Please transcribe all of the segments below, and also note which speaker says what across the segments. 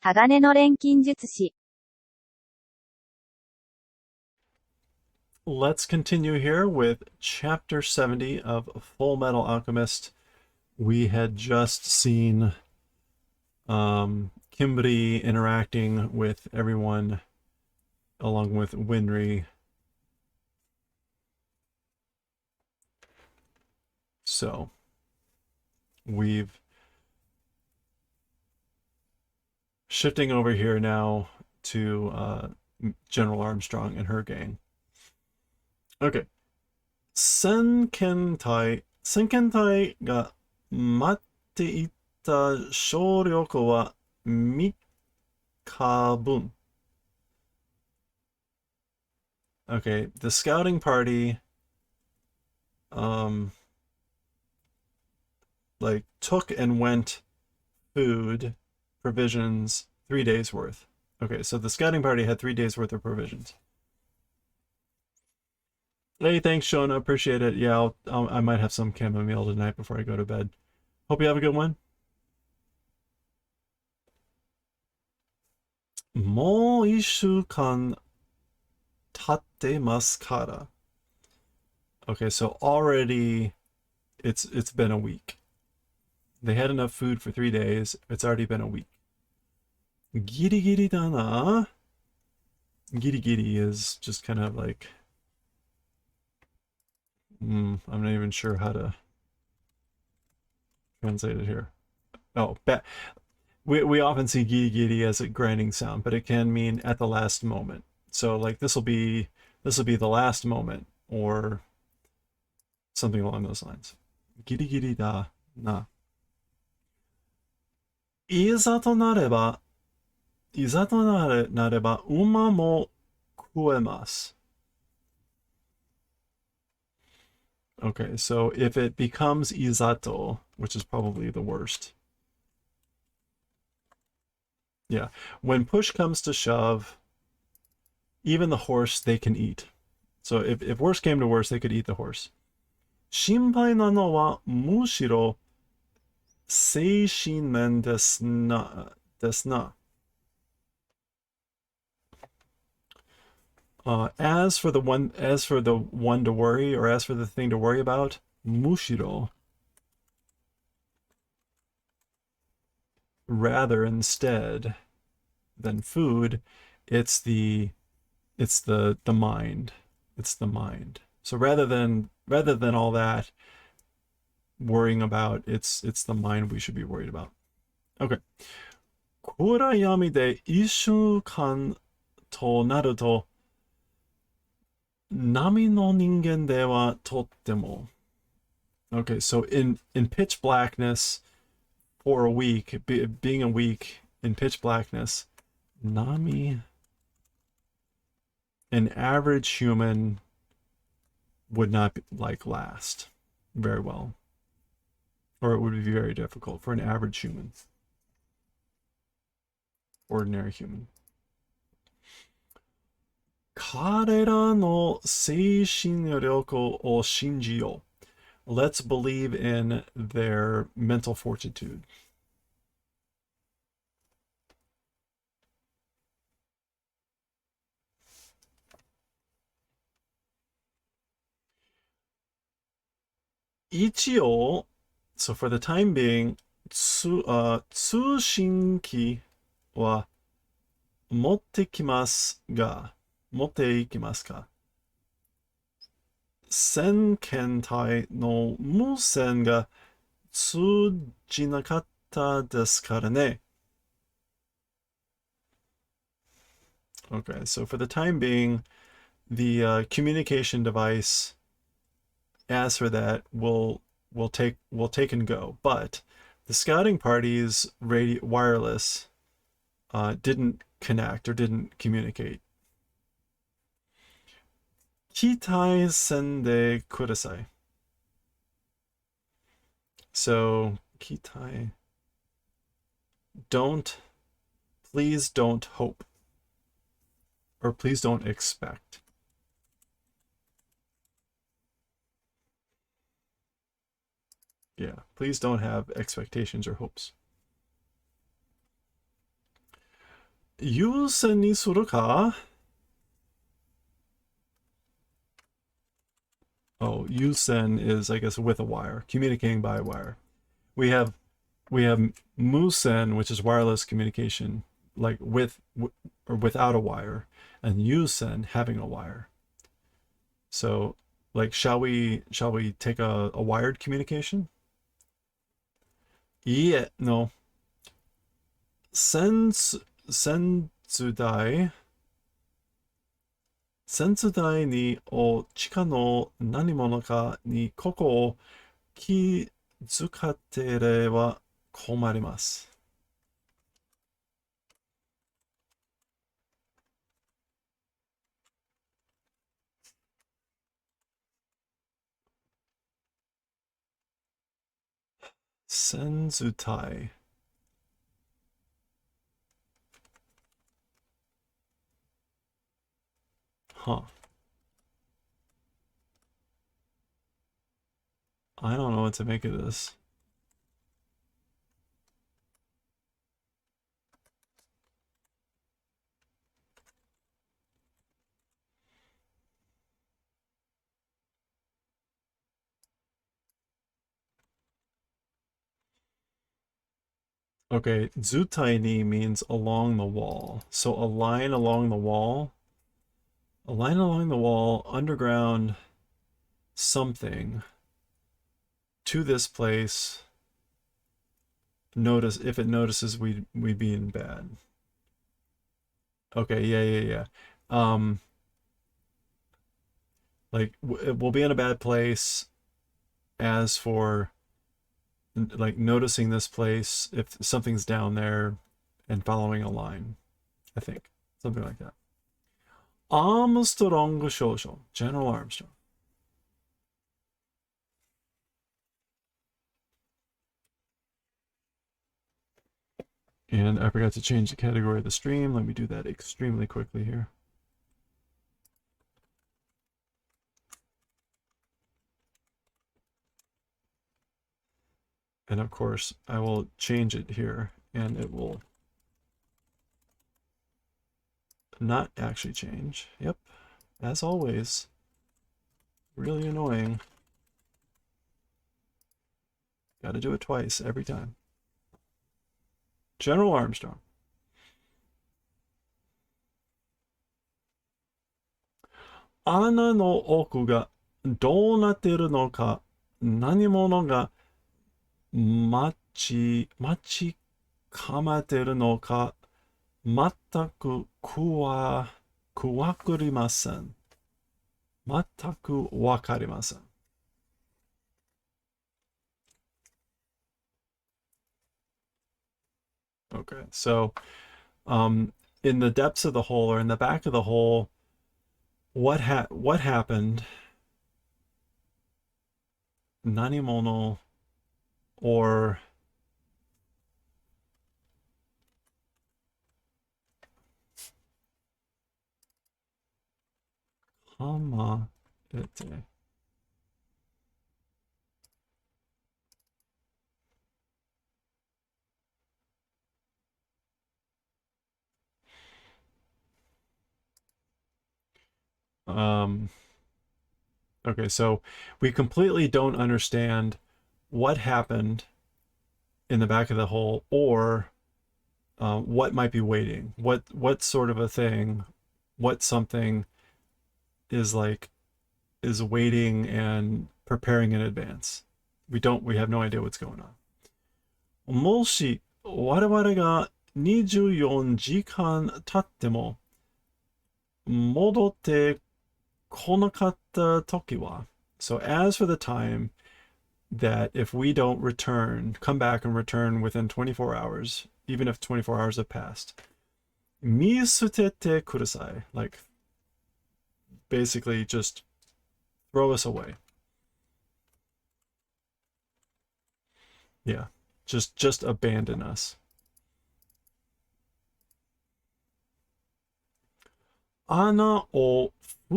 Speaker 1: 鋼の錬金術師
Speaker 2: Let's continue here with Chapter 70 of Fullmetal Alchemist. We had just seen Kimbri interacting with everyone along with Winry. So we've shifting over here now to General Armstrong and her gang. Okay. Senkentaiが待っていた省力は3日分. Okay, the scouting party like took and went food, provisions, 3 days worth. Okay, so the scouting party had 3 days worth of provisions. Hey, thanks, Shona. Appreciate it. Yeah, I might have some chamomile tonight before I go to bed. Hope you have a good one. もう1週間経ってますから. Okay, so already it's been a week. They had enough food for 3 days. It's already been a week. ギリギリだな. Giri giri is just kind of like I'm not even sure how to translate it here. Oh, we often see giri giri as a grinding sound, but it can mean at the last moment. So like this will be the last moment or something along those lines. Giri giri da na. いざとなれば馬も食えます. Okay, so if it becomes izato, which is probably the worst. Yeah, when push comes to shove, even the horse they can eat. So if worse came to worse, they could eat the horse. 心配なのはむしろ精神面ですな。As for the one to worry, or as for the thing to worry about, mushiro. Rather, instead than food, it's the mind. It's the mind. So rather than all that worrying about, it's the mind we should be worried about. Okay. 暗闇で1週間となると波の人間ではとっても. Okay, so in pitch blackness for a week, being a week in pitch blackness, Nami, an average human would not last very well, or it would be very difficult for an average human, ordinary human. 彼らの精神力を信じよう. Let's believe in their mental fortitude. Ichio, so for the time being, 通信機は持っていきますか? 先遣隊の無線が通じなかったですからね. Okay, so for the time being, the communication device, as for that, will take and go. But the scouting party's wireless didn't connect or didn't communicate. 期待せんでください. So 期待. Please don't hope. Or please don't expect. Yeah, please don't have expectations or hopes. 優先にするか? Oh, yusen is, I guess, with a wire, communicating by wire. We have musen, which is wireless communication, like with or without a wire, and yusen having a wire. So, like, shall we take a wired communication? Yeah, no. Sensudai. Sensudai ni o chika no nanimono ka ni koko o kizukatere wa komarimasu. Senzutai. Huh. I don't know what to make of this. Okay, zutai ni means along the wall. So a line along the wall. A line along the wall, underground something to this place. Notice if it notices we being bad. Okay, yeah. Like we'll be in a bad place. As for like noticing this place, if something's down there, and following a line, I think something like that. Armstrong Shosho, General Armstrong. And I forgot to change the category of the stream. Let me do that extremely quickly here. And of course, I will change it here, and it will not actually change. Yep, as always. Really annoying. Gotta do it twice every time. General Armstrong. 穴の奥がどうなっているのか、何者が待ち構えているのか、全くわかりません。全くわかりません。Okay, so in the depths of the hole or in the back of the hole, what happened? Nanimono or kama ete. Okay, so we completely don't understand what happened in the back of the hole, or what might be waiting. What sort of a thing, what something is waiting and preparing in advance. We have no idea what's going on. もし我々が24時間経っても戻ってこなかった時は So as for the time that if we don't come back and return within 24 hours, even if 24 hours have passed, 見捨ててください. Like, basically just throw us away. Yeah, just abandon us. 穴を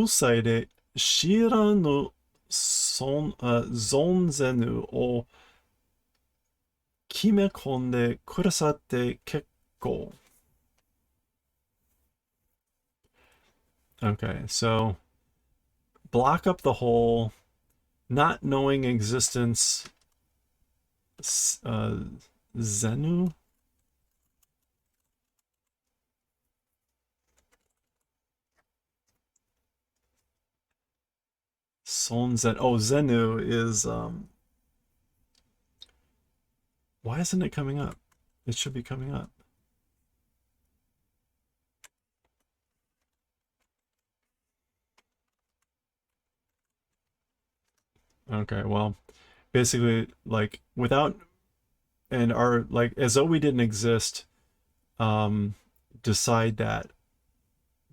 Speaker 2: 塞いで知らぬ存ぜぬを決め込んでくださって結構. Okay, so block up the hole, not knowing existence, Zenu? Son Zen. Oh, Zenu is, why isn't it coming up? It should be coming up. Okay, well, basically, like, without, and our, like, as though we didn't exist, um, decide that.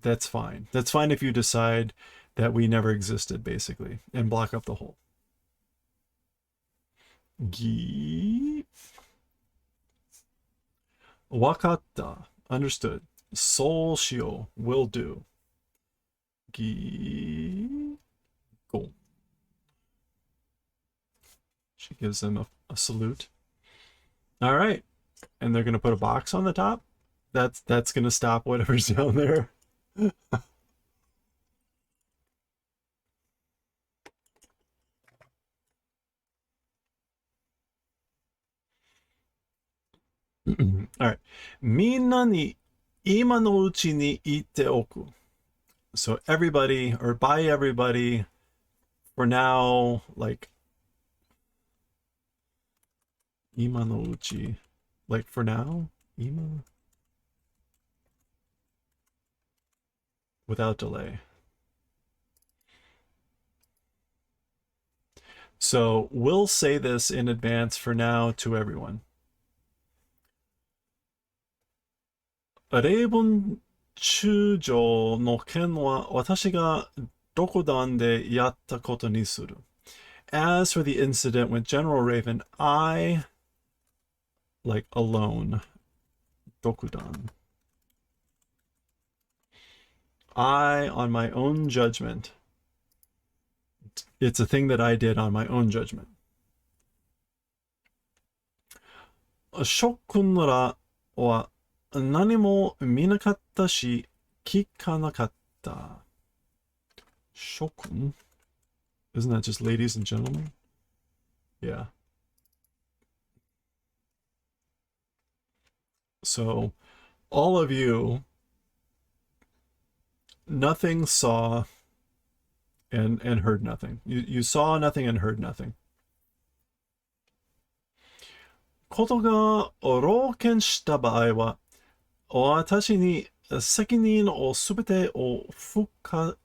Speaker 2: That's fine. That's fine if you decide that we never existed, basically, and block up the hole. Gi. Wakatta. Understood. Soul shio. Will do. Gi. Go. She gives them a salute. All right. And they're going to put a box on the top. That's going to stop whatever's down there. All right. みんなに今のうちに言っておく. So everybody, or by everybody, for now, like 今のうち, like for now, 今, without delay. So we'll say this in advance for now to everyone. 例文中上の件は私が独断でやったことにする. As for the incident with General Raven, I, like alone, 独断. I, on my own judgment. It's a thing that I did on my own judgment. 諸君らは何も見なかったし、聞かなかった. 諸君? Isn't that just ladies and gentlemen? Yeah. So, all of you, nothing saw and heard nothing. You saw nothing and heard nothing. ことが漏見した場合は、私に責任をすべてをふか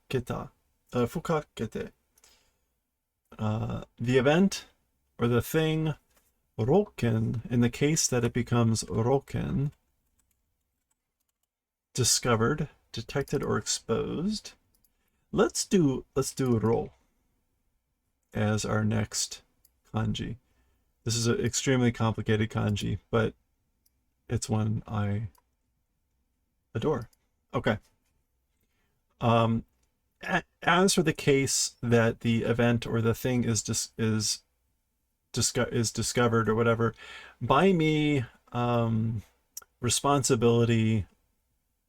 Speaker 2: けて、the event or the thing, 漏見, in the case that it becomes 漏見, discovered, detected, or exposed. Let's do 漏 as our next kanji. This is an extremely complicated kanji, but it's one I adore. Okay. As for the case that the event or the thing is discovered or whatever, by me, responsibility,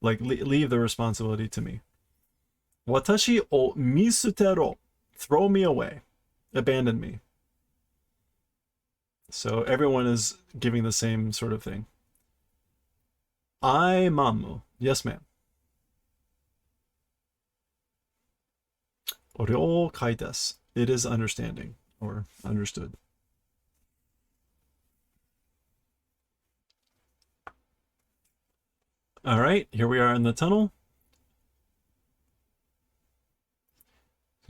Speaker 2: like leave the responsibility to me. Watashi o misutero, throw me away, abandon me. So everyone is giving the same sort of thing. I mamu, yes ma'am. Ryokai desu, it is understanding or understood. All right, here we are in the tunnel.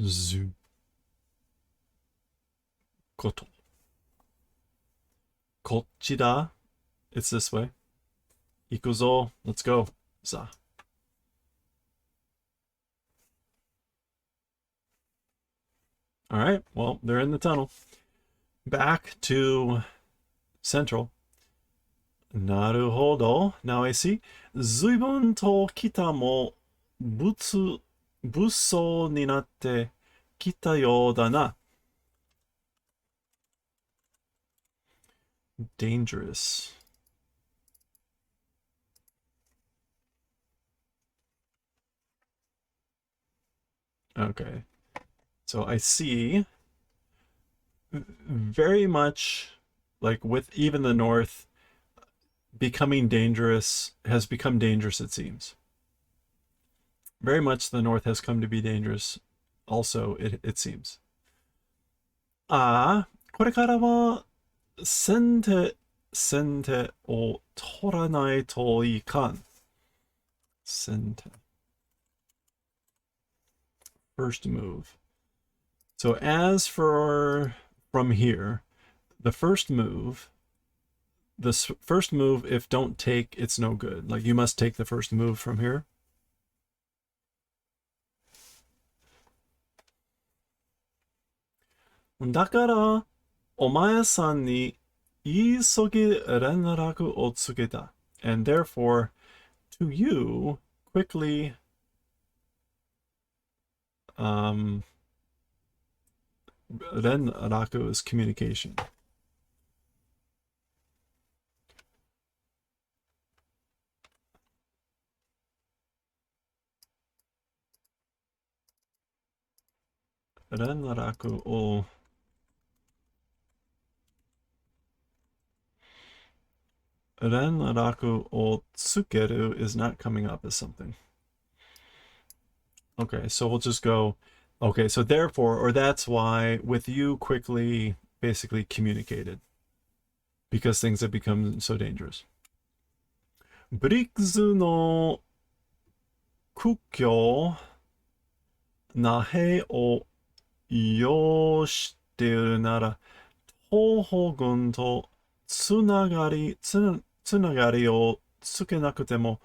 Speaker 2: Zu. Koto. Kochida. It's this way. Ikuzo. Let's go. Za. All right, well, they're in the tunnel. Back to Central. Naruhodo. Now I see. Zuibun to kita mo busso ni natte kita yo da na. Dangerous. Okay. So I see very much like with even the North becoming dangerous, has become dangerous, it seems. Very much the North has come to be dangerous also, it seems. これからは先手を取らないといかん。先手。First move. So as for from here, the first move, first move, if don't take, it's no good. Like you must take the first move from here. Daからお前さんに急ぎ連絡をつけた. And therefore, to you, quickly, renraku is communication. Renraku o Renraku o tsukeru is not coming up as something. Okay, so we'll just go. Okay, so therefore, or that's why, with you quickly basically communicated. Because things have become so dangerous. BRICS の국교 나해を要しているなら、東方軍とつながりをつけなくても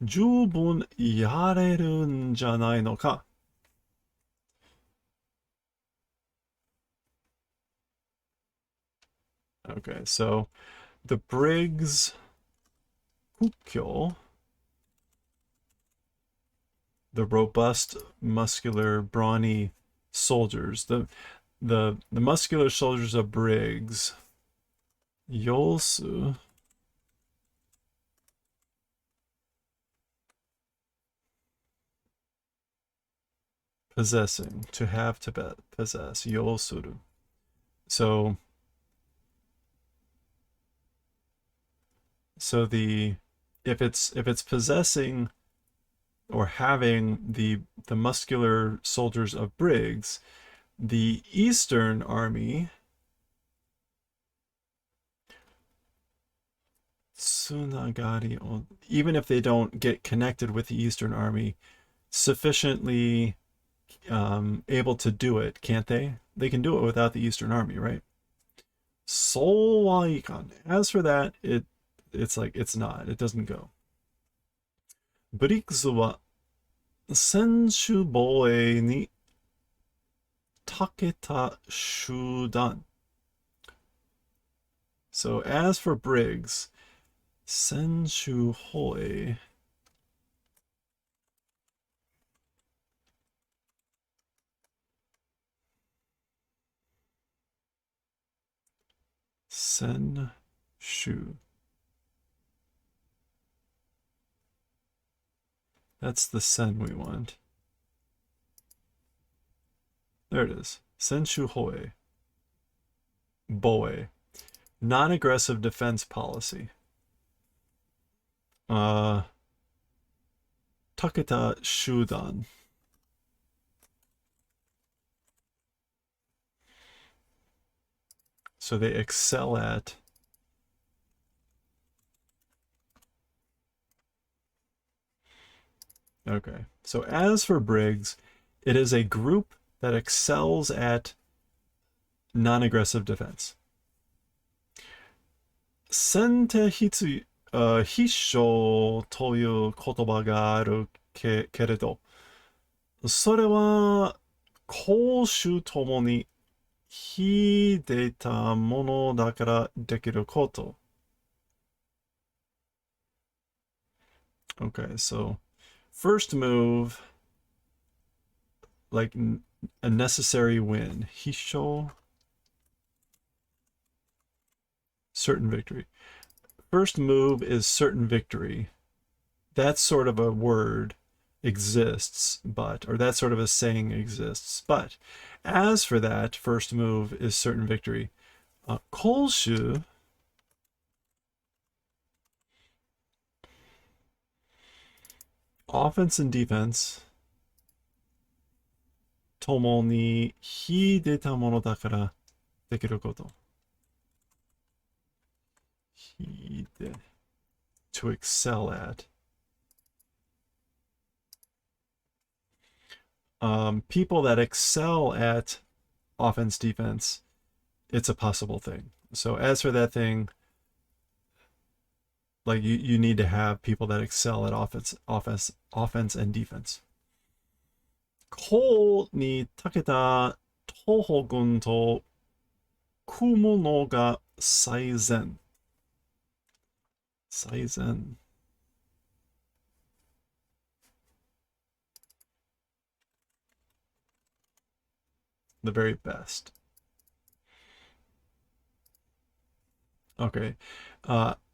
Speaker 2: 十分やれるんじゃないのか。Okay, so the Briggs Kukyo, the robust, muscular, brawny soldiers, the muscular soldiers of Briggs, Yolsu, possessing, to have to possess, Yolsuru. So the if it's possessing or having the muscular soldiers of Briggs, the Eastern Army, Tsunagari, even if they don't get connected with the Eastern Army, sufficiently able to do it, can't they? They can do it without the Eastern Army, right? Solwaikan. As for that, it's like it's not. It doesn't go. BRICS は専守防衛に長けた手段. So as for Briggs, 専守防衛. Senshu. That's the sen we want. There it is. Senshu Hoei. Boei. Non-aggressive defense policy. Taketa Shudan. So they excel at Okay. So as for Briggs, it is a group that excels at non-aggressive defense. 先手必勝という言葉があるけれど、それは攻守ともに秀でたものだからできること。Okay, so first move, like a necessary win. Hisho, certain victory. First move is certain victory. That's sort of a word. exists, but, or that sort of a saying exists. But as for that first move is certain victory. Kolshu, offense and defense, tomo ni hideta mono dakara dekiru koto. Hide, to excel at. People that excel at offense, defense, it's a possible thing. So as for that thing, like you need to have people that excel at offense and defense. Ko ni taketa Toho-gun to kumo no ga saizen. Saizen. The very best. Okay.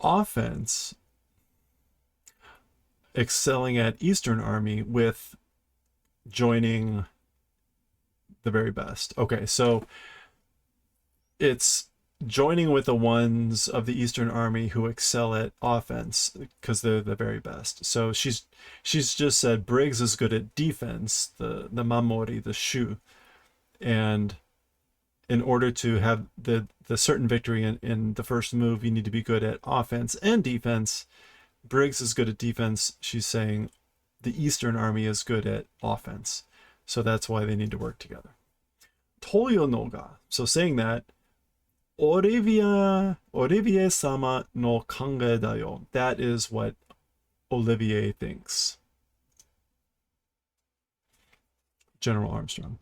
Speaker 2: Offense, excelling at Eastern Army with joining the very best. Okay, so it's joining with the ones of the Eastern Army who excel at offense because they're the very best. So she's just said Briggs is good at defense, the Mamori, the Shu, and in order to have the certain victory in the first move, you need to be good at offense and defense. Briggs is good at defense. She's saying the Eastern Army is good at offense. So that's why they need to work together. Toyo no ga. So saying that, Olivier-sama no kange da yo. That is what Olivier thinks. General Armstrong.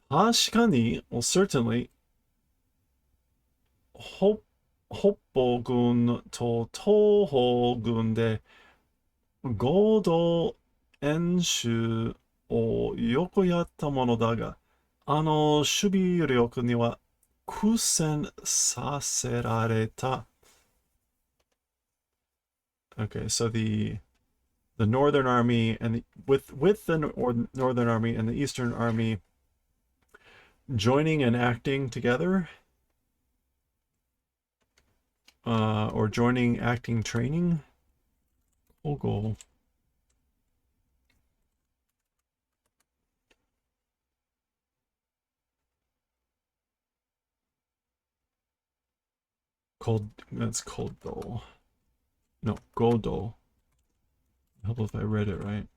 Speaker 2: Tashikani, well, certainly, Hoppo-gun to Toho-gun de Godo enshu o yoko yatta mono da ga, shubi ryoku ni wa kusen saserareta. Okay, so the Northern Army and with the Northern Army and the Eastern Army joining and acting together, or joining acting training. Ogo. Cold. That's cold though. No, Godo. I hope if I read it right.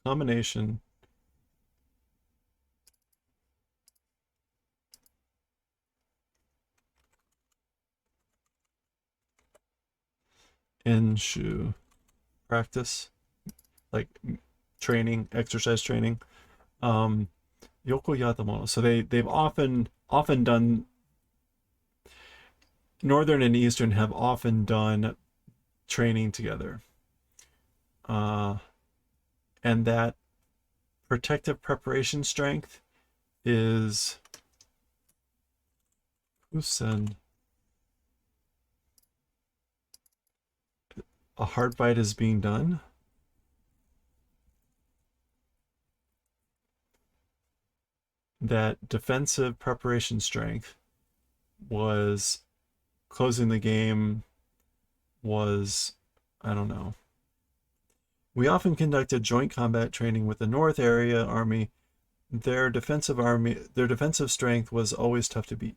Speaker 2: Combination. Enshu. Practice. Like training, exercise training. Yoko Yatamono. So they've often done, Northern and Eastern have often done training together. And that protective preparation strength is Kusen. A hard fight is being done. That defensive preparation strength was closing the game was, I don't know. We often conducted joint combat training with the North Area Army. Their defensive strength was always tough to beat.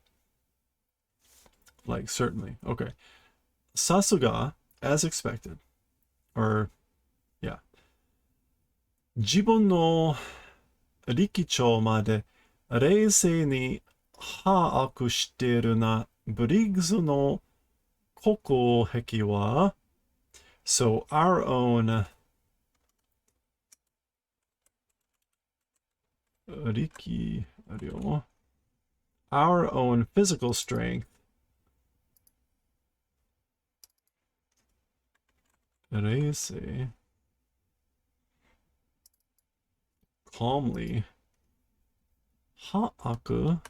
Speaker 2: Like, certainly. Okay. Sasuga, as expected. Or, yeah. Jibun no rikichou made reisei ni haaku shiteiru na Briggs no kokoheki wa. So our own our own physical strength reisei calmly haaku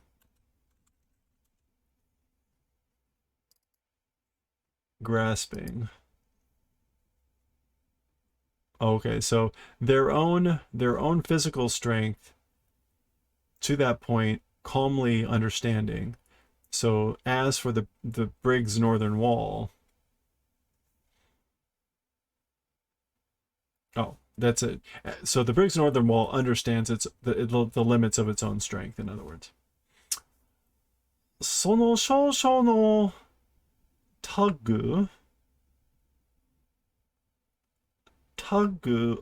Speaker 2: grasping. Okay, so their own physical strength to that point, calmly understanding. So as for the brig's northern wall, oh, that's it. So the brig's northern wall understands the limits of its own strength. In other words, その少々のタグ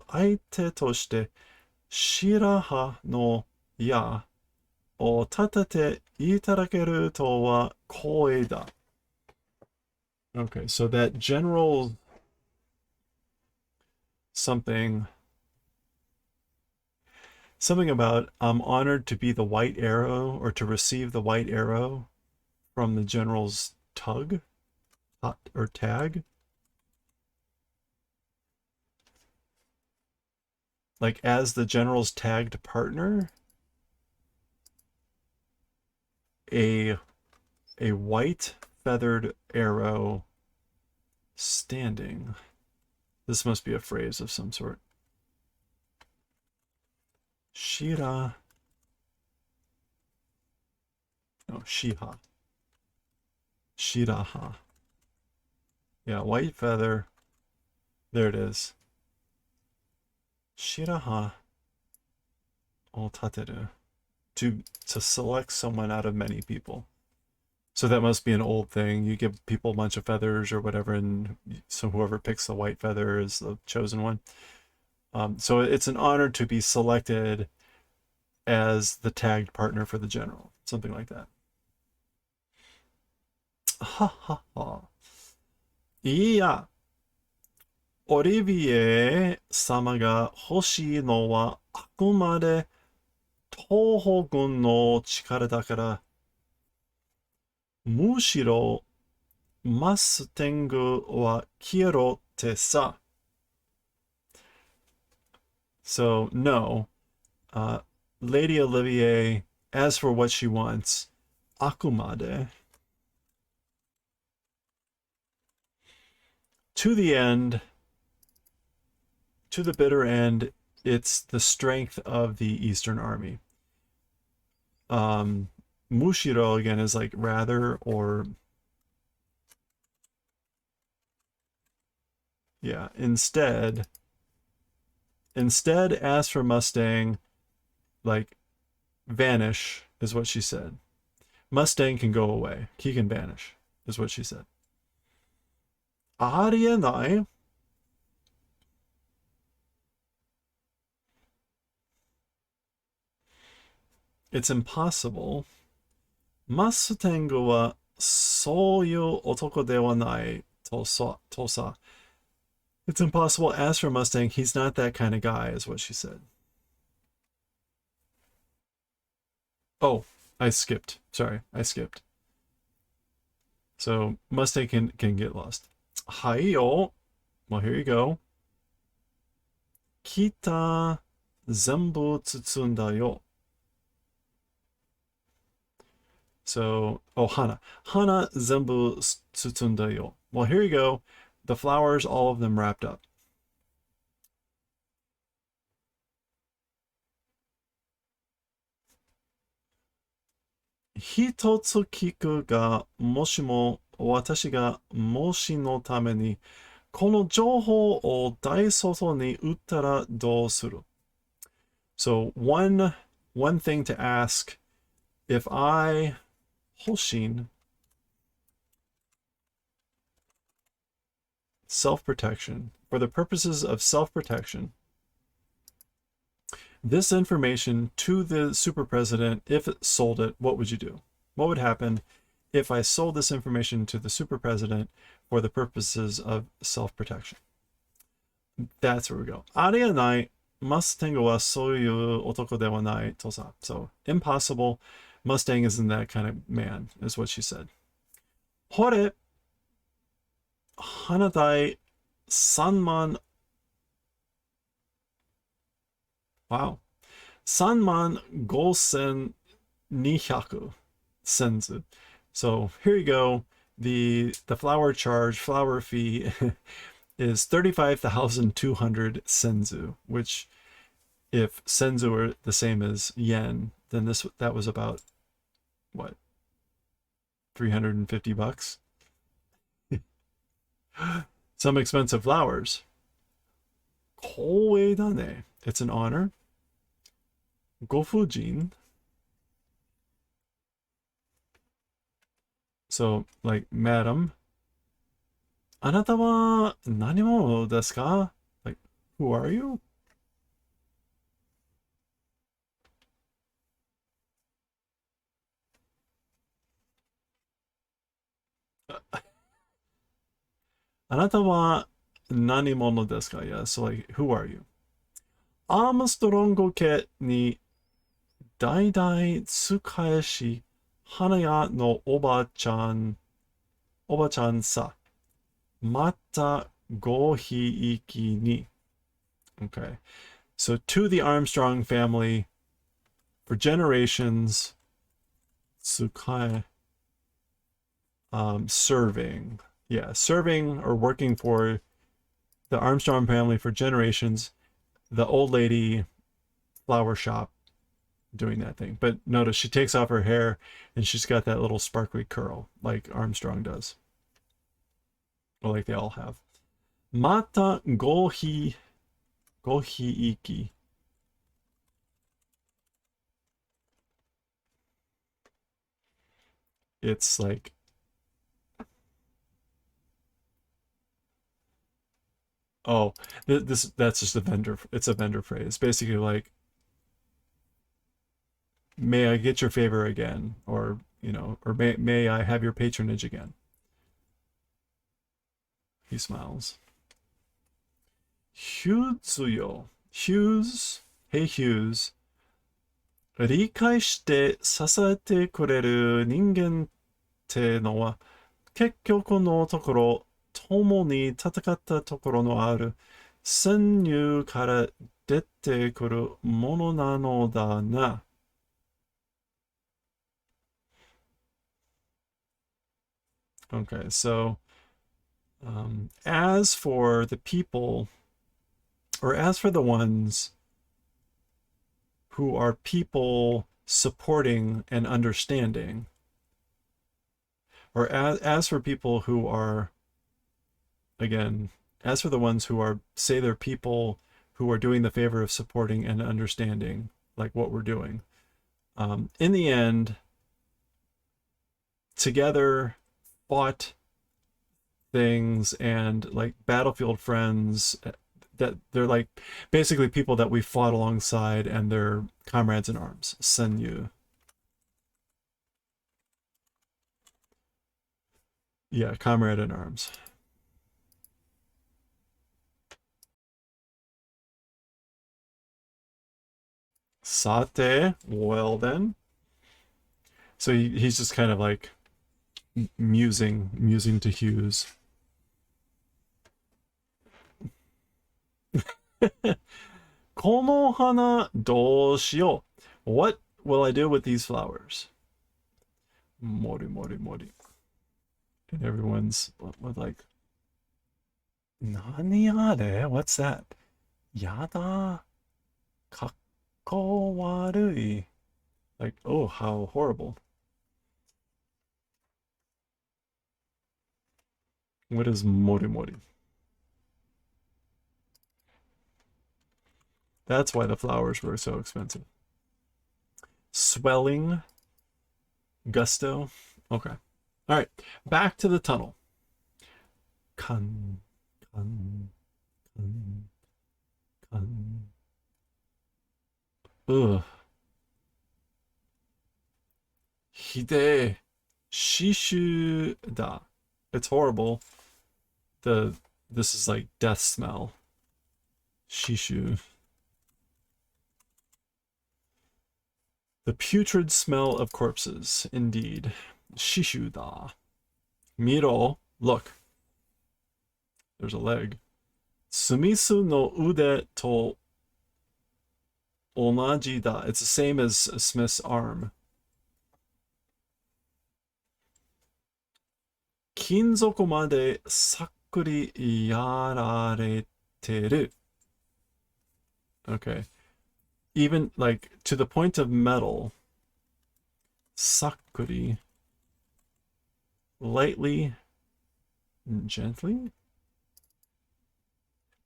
Speaker 2: 相手として白羽の矢を立てていただけるとは光栄だ. Okay, so that general something about I'm honored to be the white arrow or to receive the white arrow from the general's tug or tag. Like as the general's tagged partner, a white feathered arrow standing. This must be a phrase of some sort. Shira. No, Shiha. Shiraha. Yeah, white feather. There it is. Shiraha o tateru. To select someone out of many people. So that must be an old thing. You give people a bunch of feathers or whatever, and so whoever picks the white feather is the chosen one. So it's an honor to be selected as the tagged partner for the general. Something like that. Ha ha ha. いや、オリビエ様が欲しいのはあくまで東方軍の力だから、むしろマステングは消えろってさ。So, no. Lady Olivier, as for what she wants, akumade. To the end, to the bitter end, it's the strength of the Eastern Army. Mushiro, again, is like rather or... Yeah, instead, as for Mustang, like, vanish is what she said. Mustang can go away. He can vanish, is what she said. Arienai. It's impossible. Mustang wa soyu otoko de wa nai tosa. It's impossible. As for Mustang, he's not that kind of guy, is what she said. Oh, I skipped. Sorry, I skipped. So Mustang can get lost. Haiyo. Well, here you go. Kita zenbu tsutsunda yo. So, oh, hana. Hana zenbu tsutsunda yo. Well, here you go. The flowers, all of them wrapped up. Hitotsu kiku ga moshimo watashi ga moshi no tame ni kono jouhou o daisoto ni utta ra dou suru? So one thing to ask, if I hoshin, self-protection, for the purposes of self-protection, this information to the super president, if it sold it, what would you do? What would happen if I sold this information to the super president for the purposes of self-protection? That's where we go. Arianai Mustang wa soyu otoko de wa nai tosa. So impossible. Mustang isn't that kind of man, is what she said. Hore hanadai sanman. Wow. Sanman gosen nihyaku senzu. So here you go. the flower fee is 35,200 senzu, which if senzu are the same as yen, then that was about what, 350 bucks. Some expensive flowers. 光栄だね. It's an honor. ご婦人. So, like, madam. あなたは何者ですか? Like, who are you? あなたは何者ですか? Yeah, so like, who are you? アームストロング家に代々仕えし、花屋のおばちゃんさ。またごひいきに. Okay. So to the Armstrong family, for generations, tsukae, serving. Yeah, serving or working for the Armstrong family for generations. The old lady flower shop doing that thing. But notice she takes off her hair and she's got that little sparkly curl like Armstrong does. Or like they all have. Mata gohi iki. It's like that's just a vendor. It's a vendor phrase. Basically like, may I get your favor again, or or may I have your patronage again. He smiles. Hughes-yo. Hughes. Hey Hughes. 理解して支えてくれる人間ってのは結局のところ共に戦ったところのある戦友から出てくるものなのだな。Okay, so as for the people, or as for the ones who are people supporting and understanding, or as for people who are, again, as for the ones who are, say they're people who are doing the favor of supporting and understanding, like what we're doing, in the end, together fought things and like battlefield friends, that they're like basically people that we fought alongside and they're comrades in arms. Senyu. Yeah, comrade in arms. Sate, well then. So he's just kind of like musing to Hughes. この花どうしよう? What will I do with these flowers? Mori mori mori. And everyone's like, Nani are? What's that? Yada. Kakko warui. Like, oh, how horrible. What is mori mori? That's why the flowers were so expensive. Swelling. Gusto. Okay. All right. Back to the tunnel. Kan. Ugh. Hide. Shishu da. It's horrible. This is like death smell. Shishu. The putrid smell of corpses, indeed. Shishu da. Miro, look. There's a leg. Sumisu no ude to onaji da. It's the same as Smith's arm. 金属までさっくりやられてる. Okay. Even like to the point of metal, さっくり, lightly, gently,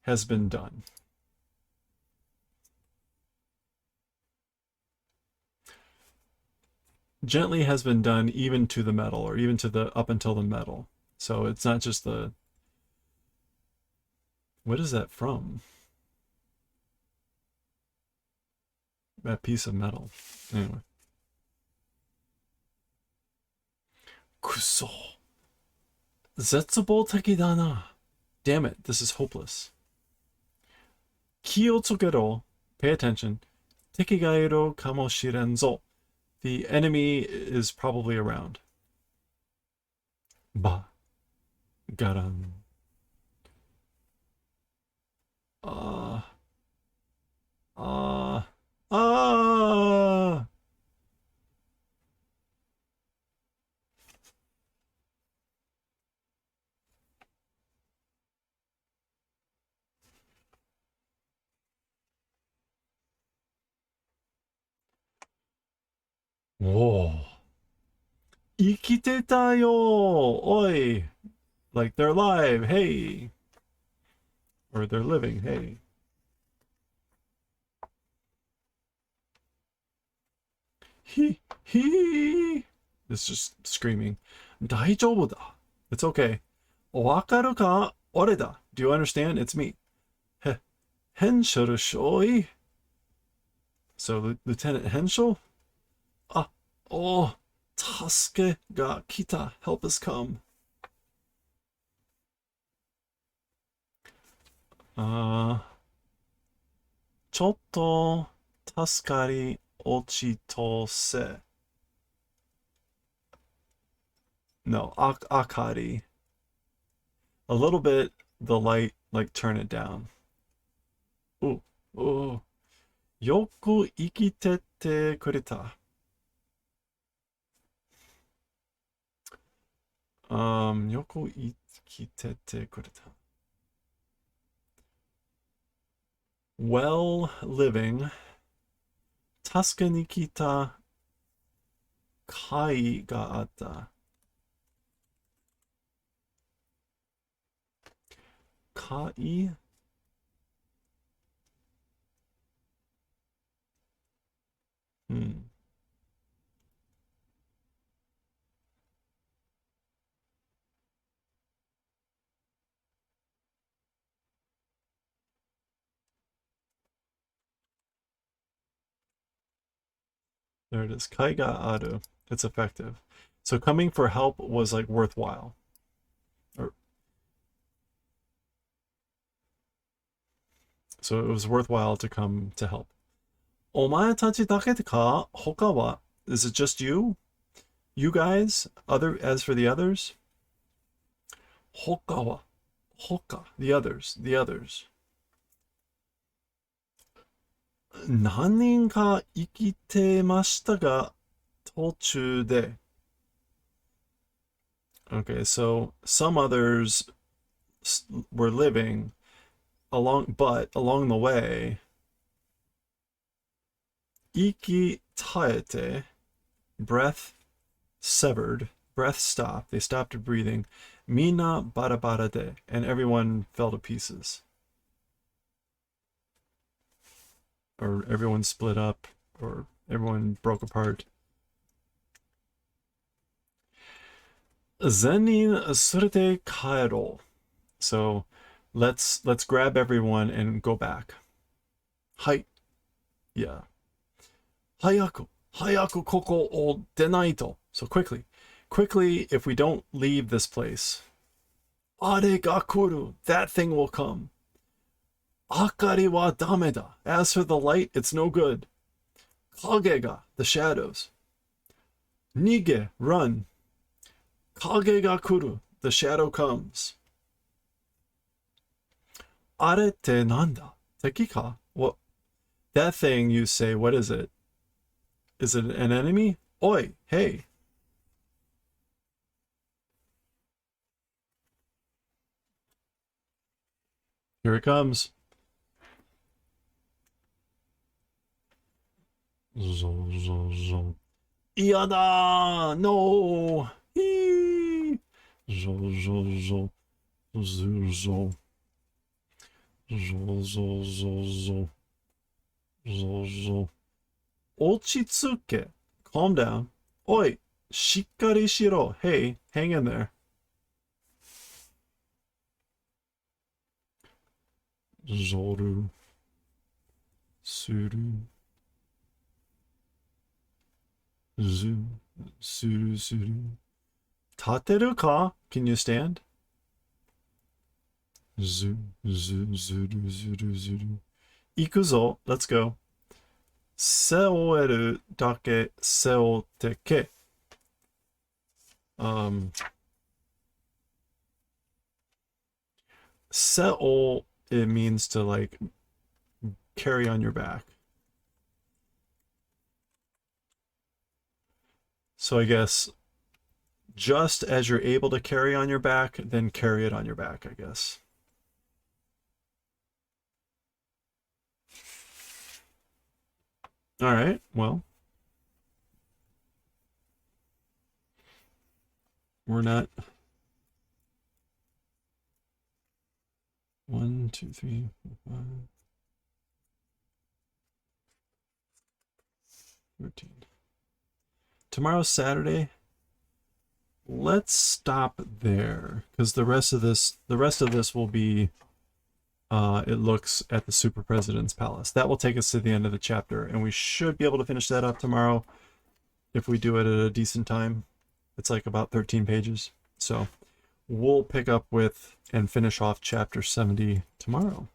Speaker 2: has been done. Gently has been done even to the metal, or even to the up until the metal. So it's not just the... What is that from? That piece of metal. Anyway. Kuso. 絶望的だな. Damn it, this is hopeless. 気をつけろ. Pay attention. 敵がいるかもしれんぞ. The enemy is probably around. Ba. Garan. Ah. Ah. Ah. Whoa. 生きてたよ. Oi. Like they're alive. Hey. Or they're living. Hey. He. It's just screaming. 大丈夫だ. It's okay. わかるか? 俺だ. Do you understand? It's me. Henshel shoy. So Lieutenant Henshel? Ah. Oh. 助けが来た. Help us come. ちょっと助かり落ちとせ. No, akari. A little bit, the light, like turn it down. Ooh, ooh. よく生きててくれた.よく生きててくれた. Well living. 助けに来た甲斐があった. 甲斐? There it is. Kai ga aru. It's effective. So coming for help was like worthwhile. So it was worthwhile to come to help. お前たちだけか? 他は? Is it just you? You guys? As for the others? 他は? The others. The others. 何人か生きてましたが、途中で. Okay, so some others were living along the way, 息絶えて, breath severed, breath stopped, they stopped breathing, みんなバラバラで, and everyone fell to pieces. Or everyone split up, or everyone broke apart. 全人連れて帰ろう. So let's grab everyone and go back. はい. Yeah. 早くここを出ないと. So quickly, if we don't leave this place. あれが来る. That thing will come. 明かりはダメだ. As for the light, it's no good. 影が, the shadows. 逃げ, run. 影が来る. The shadow comes. あれってなんだ? 敵か? What? That thing you say, what is it? Is it an enemy? Oi, hey. Here it comes. Zo, zo, zo. Iyada! No! Hee! Zo, zo, zo. Zo, zo. Zo, zo, zo, zo. Zo, zo. Ochitsuke. Calm down. Oi! Shikkari shiro. Hey, hang in there. Zoru. Suru. Zu. Suru, suru. Tateru ka? Can you stand? Zu, zu, zuru, zuru, zuru. Ikuzo. Let's go. Seoeru dake seoteke. Seo, it means to like carry on your back. So I guess just as you're able to carry on your back, then carry it on your back, I guess. All right, well, we're not. 1, 2, 3, 4, 5, 13. Tomorrow's Saturday. Let's stop there because the rest of this will be it looks at the Super President's Palace. That will take us to the end of the chapter, and we should be able to finish that up tomorrow if we do it at a decent time. It's like about 13 pages. So we'll pick up with and finish off chapter 70 tomorrow.